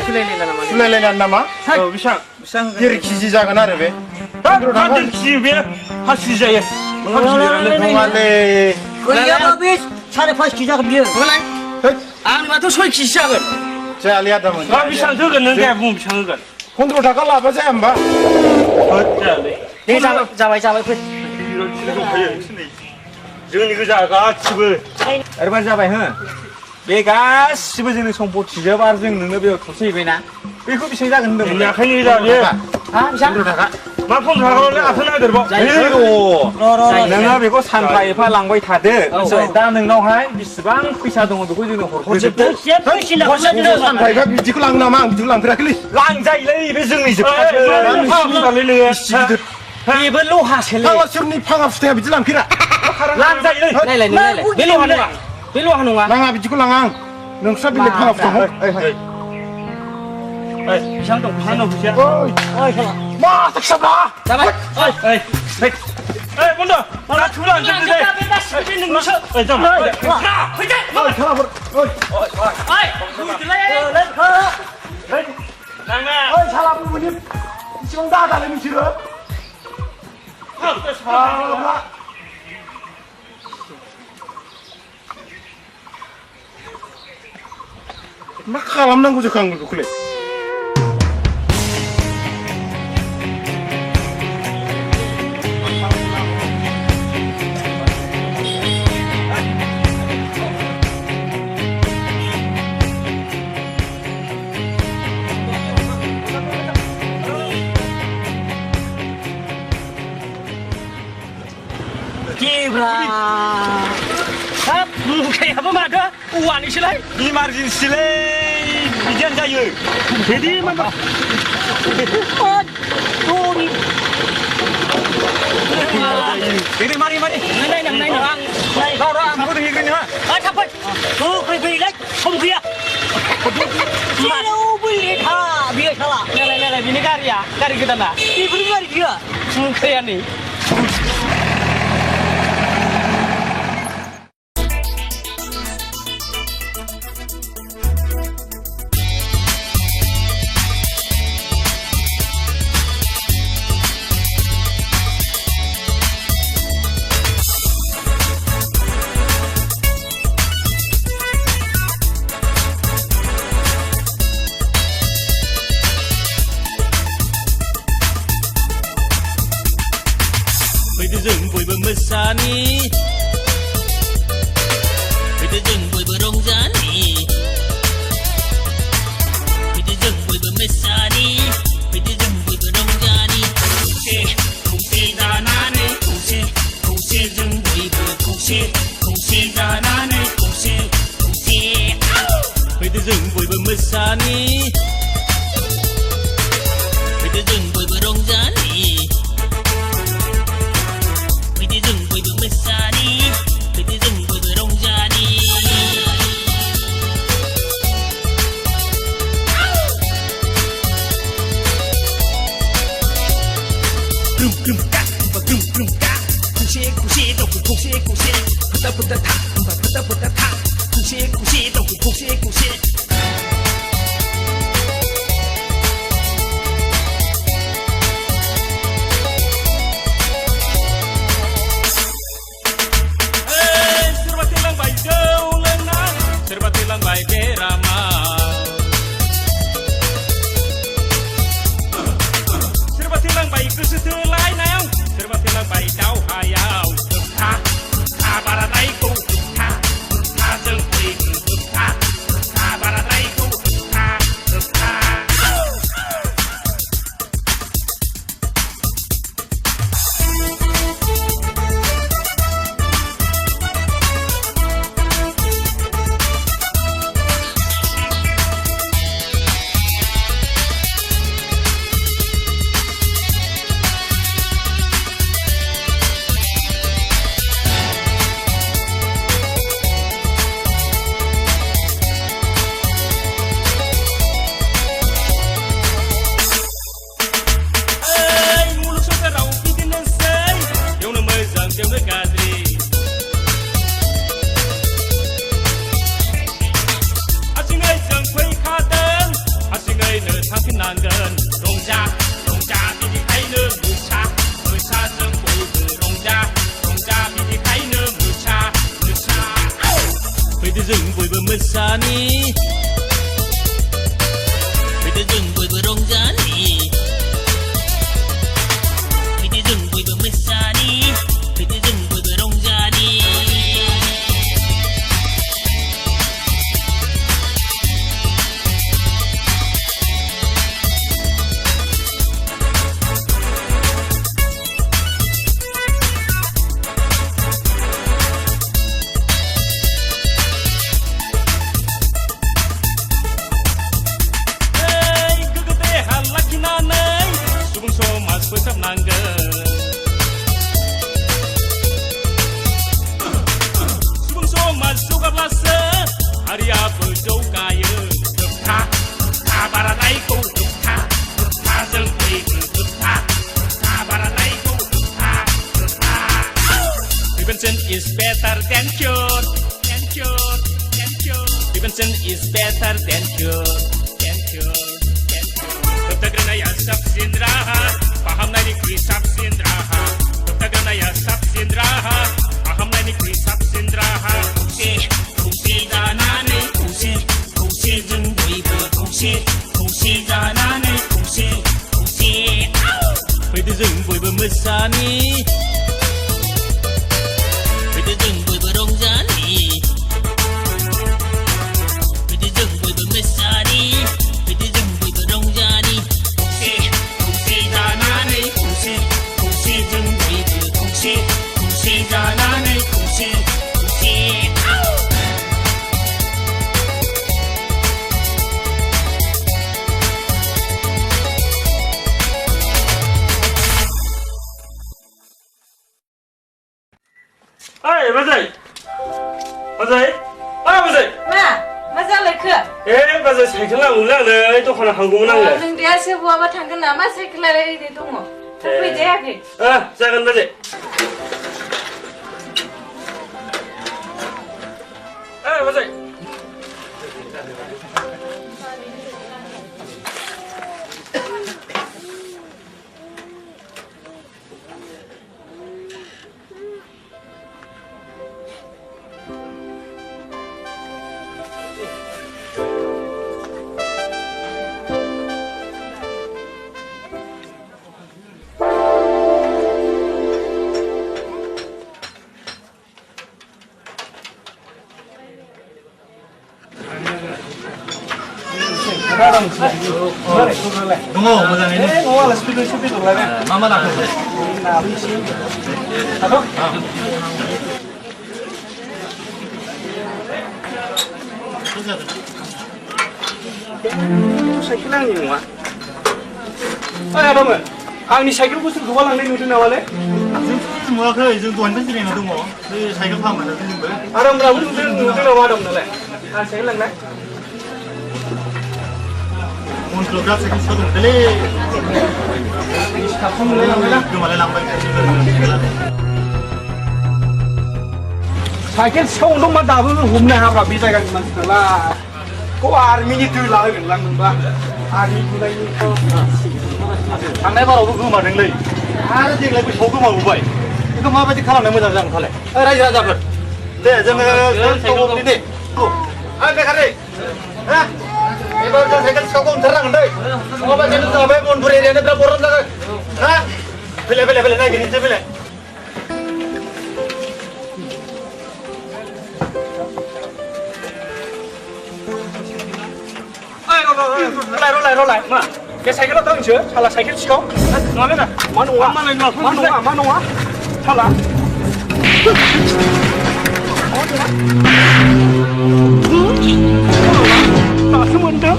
सुलायलायला नामा सुलायलायनानै नामा औ बेसेबां 1 केजि जागोन आरो बे 1 केजि बे 5 केजि जायो नङालै गैयाबा बे 5.5 केजि जागोन बियो आंनि माथो 6 केजि जागोन जायालै आदामोन बेसेबां होगोन नों दे बुं बेसेबां होगोन 15 थाखा लाबा जाया होमबा दे जाबाय फै जोंनि गोजा गासिबो ओरैबायदि जाबाय हो बे गासिबो जोंनि सम्पति आरो जों नोंनो बेयाव थरसे हैबायना बेखौ बेसेबां जागोन होनदों जोंनि आखाइनि गोजा बेयो हा बेसेबां 15 थाखा मा 15 थाखाल'लै आखाइ नागिरबाव नोङो बेखौ सानफा एफा लांबाय थादो दा नोंनावहाय बेसेबां फैसा दङ बेखौ जोंनो हरजोबदो सानफा एफा बिदिखौ लाङो नामा आं बिदिखौ लांफेराखैलै लांजायोलै बे जोंनि बेबो लहासोलै सोरनि फाङा फुथाया बिदि लांफेरा लांजायोलै नायलाय बे लहा नङा बे लहा नङा नाङा बिदिखौ लाङा आं नोंस्रा बेलेग फाङा फुथाखौ बेसेबां दं बेसेबां दं फैसाया मा थाखसाब्ला जाबाय बन्द' मा थुला जोंनो दे बेसेबां दादालै नोंसोरो मा खालामनांगौ जाखो आं बेखौलाय हाब मुखायाबो माथो औवानिसोलाय इमारजेन्सिलै बिदियानो जायो बिदि माबा मारि नायनां आं आंखौ हैग्रोनि हा थाब फै गोख्रै फैलाय सम गैया जेरावबो लेखा बियो साला नायलाय बिनि गारिया गारि गोदाना बेफोरनि गारि गैया मुखाया नै खौसे जानानै खौसे फैदो जों बयबो मोसानि फैदो जों बयबो रंजानि फैदो जों बयबो मोसानि फैदो जों बयबो रंजानि ग्रुम गा ग्रुम गा खौसे दंखौ खौसे फोथा था फोथा था खौसे दंखौ खौसे सोरबा थैलांबाय जौ लोंना सोरबा थैलांबाय बेरामा सोरबा थैलांबाय गोसो थोलायनायाव सोरबा थैलांबाय दावहायाव होबथा बाराद्रायखौ होबथा जों फैगोन होबथा बाराद्रायखौ होबथा जों बयबो मोसानि फैदो जों बयबो रंजानि फैदो जों बयबो मोसानि फैदो जों बयबो रंजानि सुबुं समाज जौगाब्लासो हारियाबो जौगायो होबथा बाराद्रायखौ होबथा जों फैगोन होबथा बाराद्रायखौ होबथा Prevention is better than cure Prevention is better than cure होबथाग्रोनाया साबसिन राहा फाहामनायनिख्रुइ साबसिन राहा होबथाग्रोनाया साबसिन राहा फाहामनायनिख्रुइ साबसिन राहा खौसे जानानै खौसे जों बयबो खौसे जानानै खौसे फैदो जों बयबो मोसानि फैदो जों बयबो रंजानि फैदो जों बयबो मोसानि फैदो जों बयबो रंजानि खौसे जानानै खौसे जों बयबो खौसे जानानै खौसे ओइ बाजै बाजै मा जालायखो ए बाजै साइकेल नांगौलै आंनो दखानाव थांगौमोन आङो नों देहासो बहाबा थांगोन नामा साइकेलालाय ओरै दङ फैजायाखै जागोन बाजै बाजै दङ मोजाङैनो न'आव आलासि फैदोंलाय मा नाखौ नाबो एसे साइकेल आंनि नङा ओइ आदामोन आंनि साइकेलखौ सोरखौबा लांनाय नुदों नामालै नुवाखै जों दहायनिफ्राय जिरायना दङ बे साइकेल फाहामनो जोंबो आदामोनाबो नुदों नामा आदामोनालाय आं साइकेल लांनाय उनफ्राव दा साइकेल सादोंलै थाबसो मोनलाय लांबायना गोमालाय लांबाय साइकेल सिखाव दं मा दाबो हमनो हाब्रा बे जायगानि मानसिफ्रालाय खौ आर्मिनि दोला होगोनलां मोनबा आर्मि बुनायनि थांनाय बारावबो गोमादोंलै आरो देग्लाय बैसागआव गोमाबोबाय बेखौ माबायदि खालामनो मोजां जागोन फालाय रायजो राजाफोर दे जोङो साइकेलनि बेखारै एबार जों साइकेल सिखावखौ हमथारनांगोन दै नङाबा जों जाबाय मनपुर एरियानो बिराद बरम जागोन हा फैलाय फैलाय फैलाय नागिरनोसै फैलाय रलाय मा बे साइकेलाव थांसो साला साइकेल सिखाव नङालै ना मा नङा साला दासो मोनदों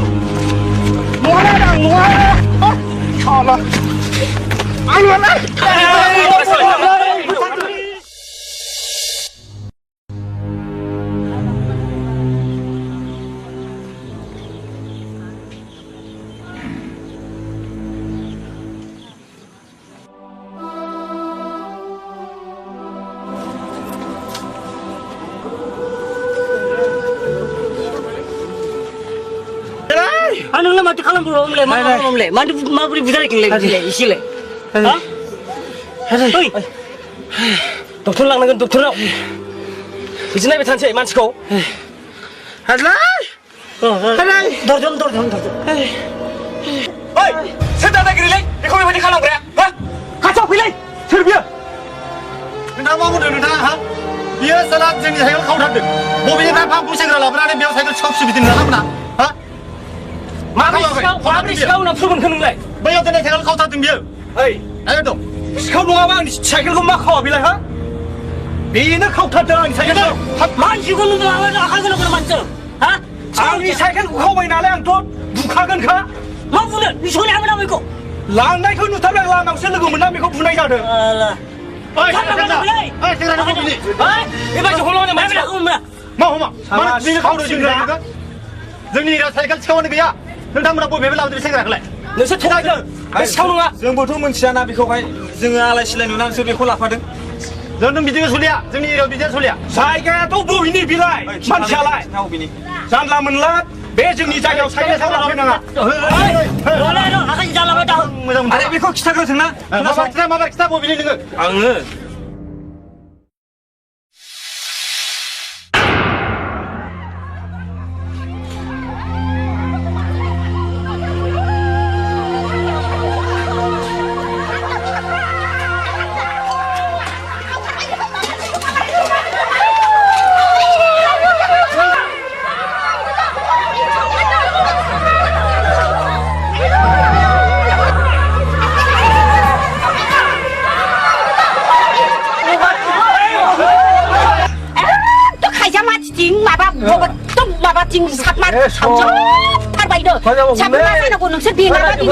नङा साला नोंलाय माथो खालामब्र'मोनलाय मा खालामोमलाय माबोरै बुजायगोनलाय एसेलाय डक्टर लांनांगोन डक्टरनाव बिदि नायबाय थानोसै मानसिखौ दरजन ओइ सोर दादागिरिलै बेखौ बेबायदि खालामग्राया हा खाथियाव फैलै सोर बियो नोंथाङा मा बुंदों नोंथाङा हा बियो साला जोंनि साइकेल खावथारदों बबेनिफ्राय फांफु सेंग्रा लाबोनानै बेयाव साइकेल सिखाव सिबिदों नोंथांमोना हा माबोरै सिखाव होनना फोरमानखो नोंलाय बैयाव दोननाय साइकेल खावथारदों बियो ओइ नायबाय दं सिखाव नङाबा आंनि साइकेलखौ मा खावा बेलाय हा बेनो खावथारदों आंनि साइकेलखौ मानसिखौ नों आखाइ गोनां मानसि हा आंनि साइकेलखौ खावबाय नालाय आंथ' बुखागोनखा मा बुनो बिसौनि हागोन ना बेखौ लांनायखौ नुथारबाय आं लामायावसो लोगो मोनना बेखौ बुनाय जादों बेबायदिखौ लांनाय मा बेनो खावदों जोंनि एरियायाव साइकेल सिखावानो गैया नोंथांमोना बबेनिफ्राय लाबोदों सेंग्राखौलाय नोंसोर थगायदों बे सिखाव नङा जोंबोथ' मोनथियाना बेखौहाय जोङो आलाय सिलाय नुनानैसो बेखौ लाफादों जोंथ' बिदिनो सोलिया जोंनि एरियायाव बिदिनो सोलिया जायगायाथ' बबेनि बिलाय मानसियालाय जानला मोनला बे जोंनि जायगायाव साइकेल सावना फैनाङा आखाइ जालाबाय दा मोजां आरे बेखौ खिथाग्रोथों ना माबा खिथा बबेनि नोङो आङो माबाथिं सातमा थारबायनो साबमा जानांगौ नोंसोर देनाबादि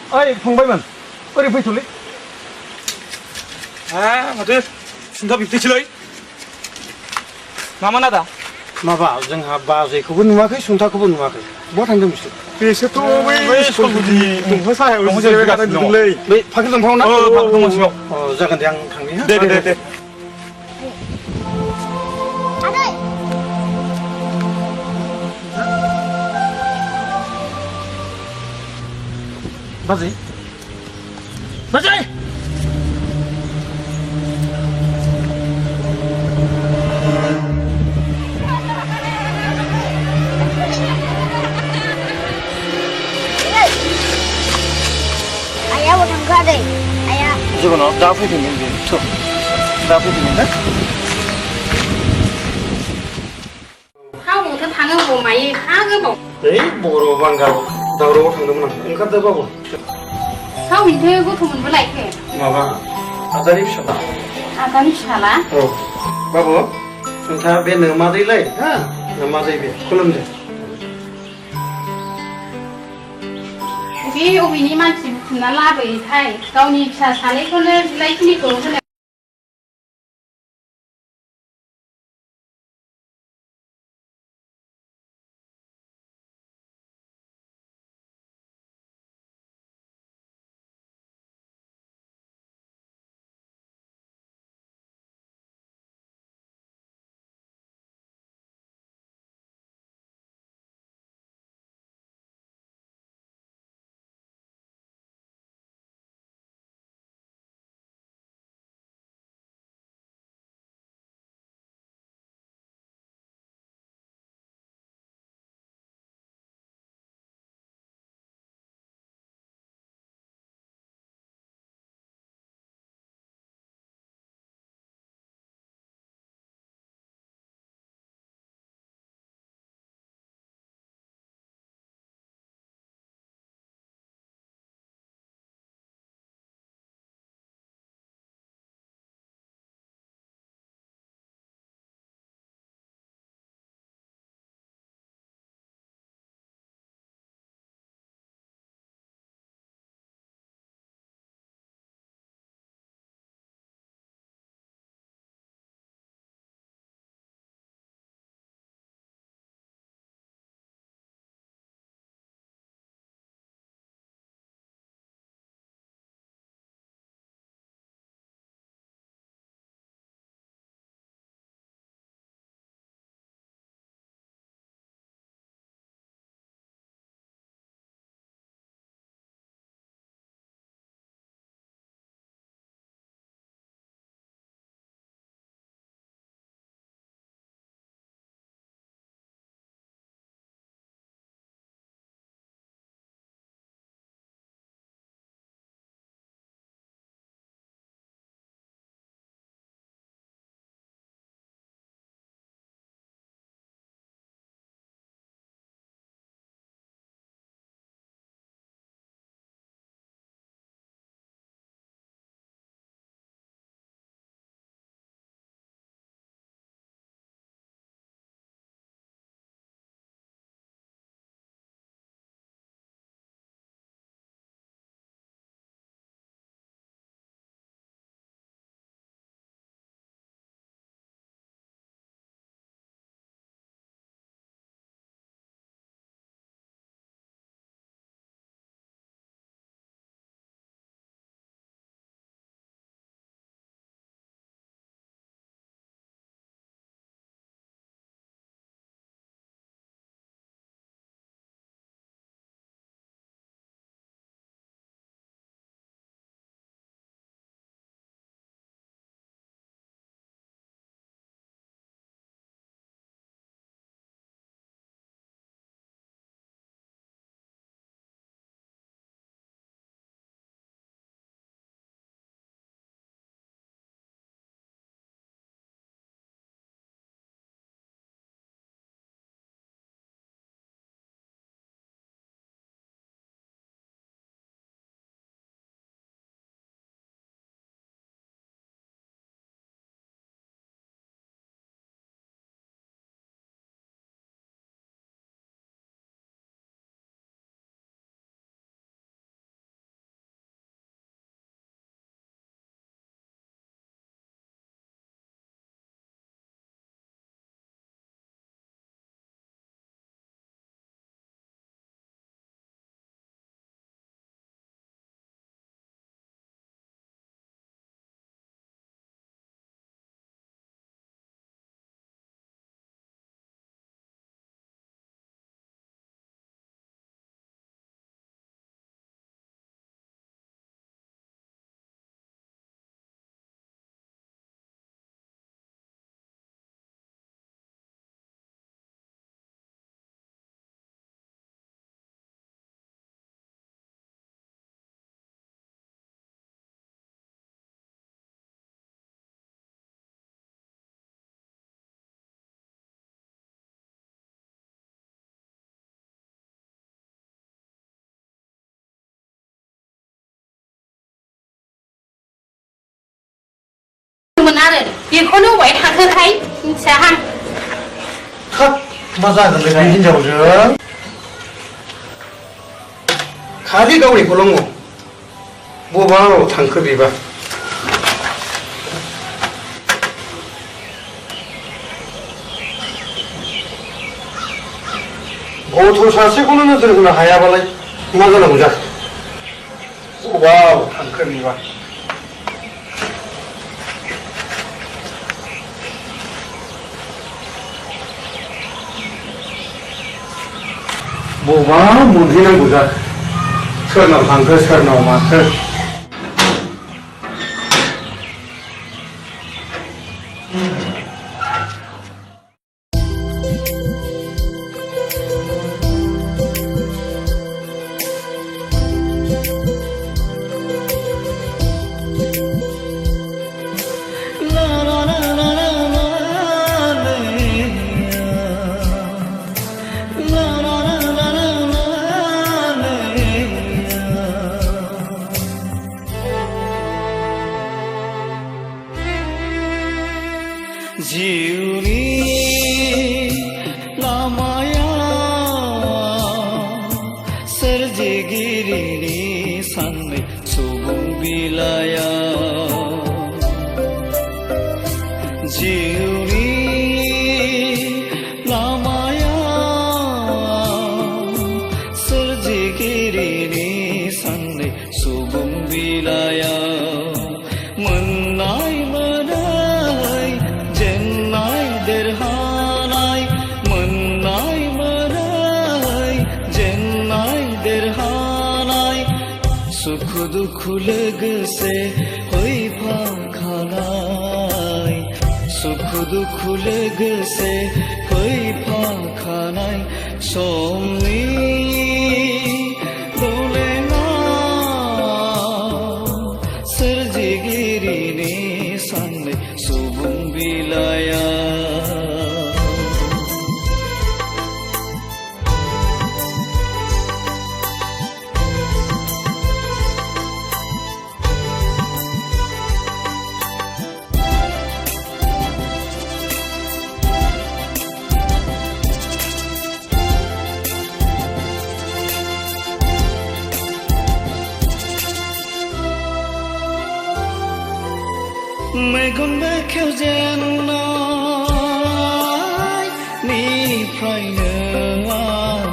ओइ फंबायमोन ओरै फैथ'लै माथो सुंथा बिबथैसोलै मामोन आदा माबा जोंहा बाजैखौबो नुवाखै सुंथाखौबो नुवाखै बहा थांदों बिसोर बिसोरथ' बै स्कुल गुदि दंफां साहायाव जिरायगासिनो दंलै बै फाख्रि दंफाङाव ना फाख्रि दंफां सिङाव जागोन दे आं थांनि हा दे बाजै बाजै Ayah mau tangga deh. Ayah. जोगोनाव दा फैदोंमोन बे दा फैदोंमोन ना हावथ' थाङो बबाव मायो एफा गोबाव ओइ बर' बांगाल दावरावआव थांदोंमोन आं ओंखारदो बाबु हावनिथो गथ' मोनबोलायखो माबा आदानि फिसाला आदानि फिसाला औ बाबु नोंथाङा बे नोमादैलाय हा नोमादै बे खुलुमदो बे अबेनि मानसि बुथुमना लाबोयोथाय गावनि फिसा सानैखौनो बिलाइखिनिखौ होनो मोन आरो बेखौनो अबाय थाखोथाय मिथियाहां हाब मा जागोन बे हिनजावजों खालि गावनिखौल' मावो बबाव थांखो बेबा गथ' सासेखौनो नोजोर होनो हायाबालाय मा जानांगौ जाखो बबाव थांखो बेबा बबाव मोनहैनांगौ जाखो सोरनाव थांखो सोरनाव माखो जिउनि लामाया सोरजिगिरिनि साननै सुबुं बिलाया जिउनि लामाया सोरजिगिरिनि साननै सुबुं बिलाया मोननाय मोनै जेननाय देरहानाय मोननाय मोनै जेननाय देरहानाय सुखु दुखु लोगोसे फैफाखानाय सुखु दुखु लोगोसे फैफाखानाय समनि सोरजिगिरिनि साननै सुबुं बिलाया मेगन बेखेवजेननायनिफ्रायनो आं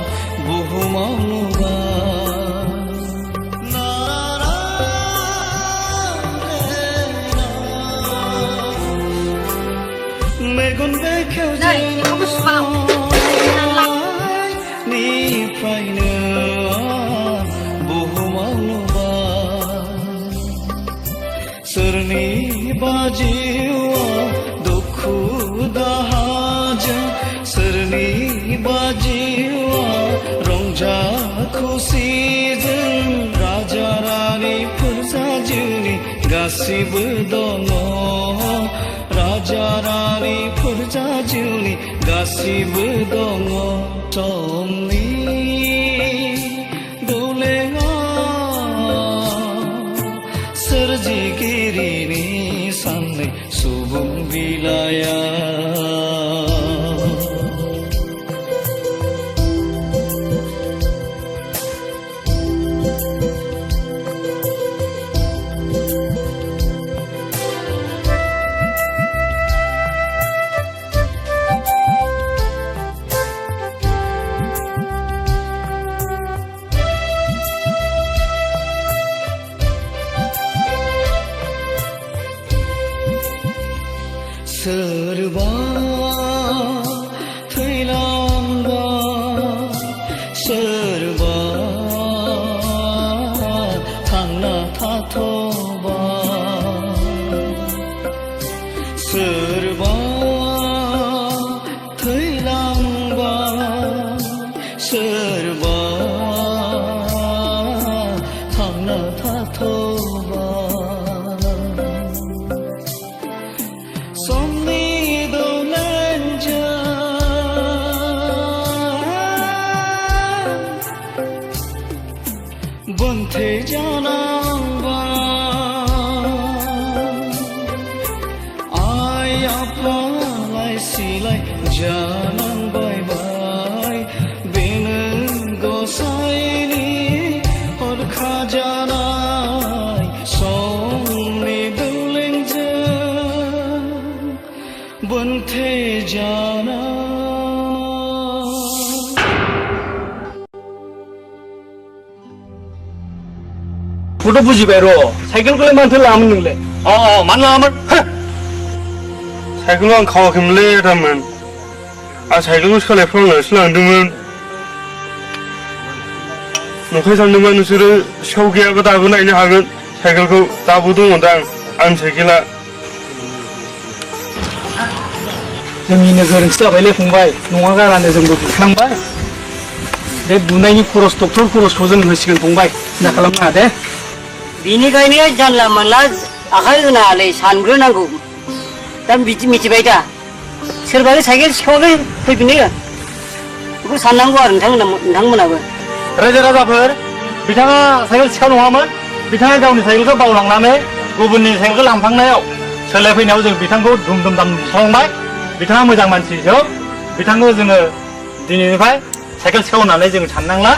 बुहुमाव नुबाय मेगन बेखेवजेननायनिफ्रायनो आं बुहुमाव नुबाय सोरनिबा जिउआव दुखु दाहाजों सोरनिबा जिउआव रंजा खुसिजों राजा रानि फोरजा जिउनि गासिबो दङ राजा रानि फोरजा जिउनि गासिबो दङ समनि सोरजिगिरिनि साननै सुबुं बिलाया सोरबा सोलाय जानांबाय बेनो गसाइनि हरखा जानाय समनि दौलेंजों बोन्थे जानाय गथ' बुजिबाय र' साइकेलखौलाय मानोथो लाङामोन नोंलाय? मानो लाङामोन? साइकेलखौ आं खावाखैमोनलै आदामोन आं साइकेलखौ सोलायफ्लांनानैसो लांदोंमोन नंखाय सानदोंमोन नोंसोरो सिखाव गैयाबा दाबो नायनो हागोन साइकेलखौ दाबो दङदां आंनि साइकेला जोंनिनो गोरोन्थि जाबायलै फंबाय नङा गारानो जोंबो बुख्रांबाय बे बुनायनि खरस डक्टर खरसखौ जों होसिगोन फंबाय सिन्था खालामनाङा दे बिनिखायनो जानला मोनला आखाइ होनाङालै सानग्रोनांगौ दा बिदि मिथिबाय दा सोरबानो साइकेल सिखावलै फैफिनो बेखौ साननांगौ आरो नोंथांमोनाबो रायजो राजाफोर बिथाङा साइकेल सिखाव नङामोन बिथाङा गावनि साइकेलखौ बावलांनानै गुबुननि साइकेलखौ लांफ्लांनायाव सोलायफैनायाव जों बिथांखौ दुम दुम दाम बुफ्लांबाय बिथाङा मोजां मानसि बिथांखौ जोङो दिनैनिफ्राय साइकेल सिखाव होननानै जों साननांला